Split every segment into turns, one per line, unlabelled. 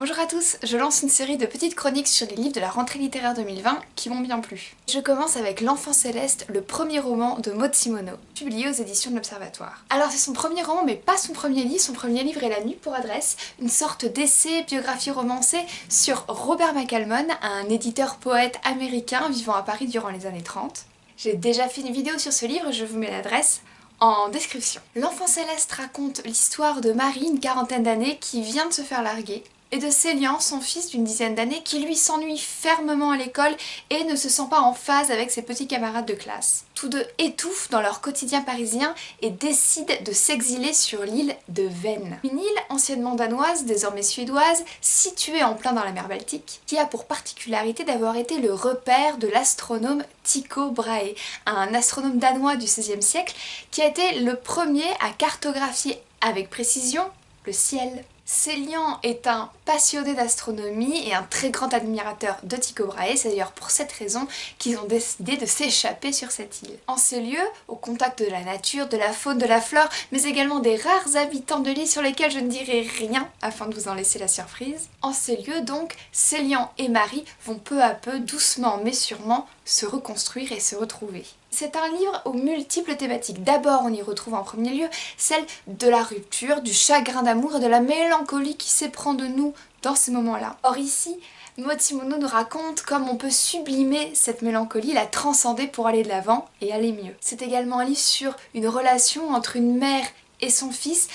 Bonjour à tous, je lance une série de petites chroniques sur les livres de la rentrée littéraire 2020 qui m'ont bien plu. Je commence avec L'Enfant Céleste, le premier roman de Maud Simoneau, publié aux éditions de l'Observatoire. Alors c'est son premier roman mais pas son premier livre est La Nuit pour Adresse, une sorte d'essai, biographie romancée sur Robert McCalmon, un éditeur-poète américain vivant à Paris durant les années 30. J'ai déjà fait une vidéo sur ce livre, je vous mets l'adresse en description. L'Enfant Céleste raconte l'histoire de Marie, une quarantaine d'années, qui vient de se faire larguer, et de Célian, son fils d'une dizaine d'années, qui lui s'ennuie fermement à l'école et ne se sent pas en phase avec ses petits camarades de classe. Tous deux étouffent dans leur quotidien parisien et décident de s'exiler sur l'île de Venne. Une île anciennement danoise, désormais suédoise, située en plein dans la mer Baltique, qui a pour particularité d'avoir été le repère de l'astronome Tycho Brahe, un astronome danois du XVIe siècle qui a été le premier à cartographier avec précision le ciel. Célian est un passionné d'astronomie et un très grand admirateur de Tycho Brahe, c'est d'ailleurs pour cette raison qu'ils ont décidé de s'échapper sur cette île. En ces lieux, au contact de la nature, de la faune, de la flore, mais également des rares habitants de l'île sur lesquels je ne dirai rien afin de vous en laisser la surprise. En ces lieux donc, Célian et Marie vont peu à peu, doucement mais sûrement, se reconstruire et se retrouver. C'est un livre aux multiples thématiques. D'abord, on y retrouve en premier lieu celle de la rupture, du chagrin d'amour et de la mélancolie qui s'éprend de nous dans ces moments-là. Or ici, Maud Simoneau nous raconte comme on peut sublimer cette mélancolie, la transcender pour aller de l'avant et aller mieux. C'est également un livre sur une relation entre une mère et son fils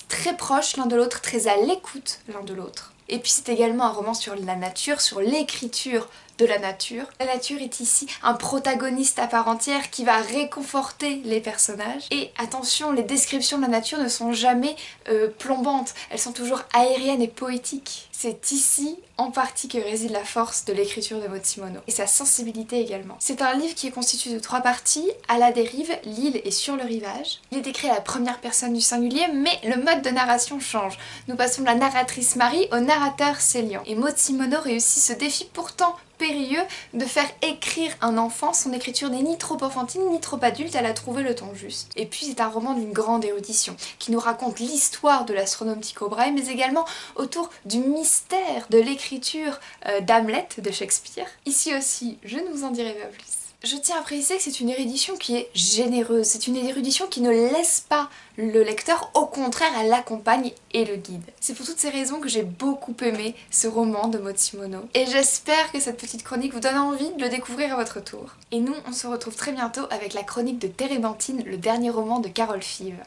très proches l'un de l'autre, très à l'écoute l'un de l'autre. Et puis c'est également un roman sur la nature, sur l'écriture de la nature. La nature est ici un protagoniste à part entière qui va réconforter les personnages. Et attention, les descriptions de la nature ne sont jamais plombantes, elles sont toujours aériennes et poétiques. C'est ici en partie que réside la force de l'écriture de Maud Simoneau, et sa sensibilité également. C'est un livre qui est constitué de 3 parties, à la dérive, l'île et sur le rivage. Il est écrit à la première personne du singulier, mais le mode de narration change. Nous passons de la narratrice Marie au narrateur Célian. Et Maud Simoneau réussit ce défi pourtant périlleux de faire écrire un enfant. Son écriture n'est ni trop enfantine ni trop adulte, elle a trouvé le ton juste. Et puis c'est un roman d'une grande érudition qui nous raconte l'histoire de l'astronome Tycho Brahe, mais également autour du mystère de l'écriture d'Hamlet de Shakespeare. Ici aussi, je ne vous en dirai pas plus. Je tiens à préciser que c'est une érudition qui est généreuse, c'est une érudition qui ne laisse pas le lecteur, au contraire elle l'accompagne et le guide. C'est pour toutes ces raisons que j'ai beaucoup aimé ce roman de Maud Simoneau et j'espère que cette petite chronique vous donne envie de le découvrir à votre tour. Et nous on se retrouve très bientôt avec la chronique de Térébenthine, le dernier roman de Carole Fives.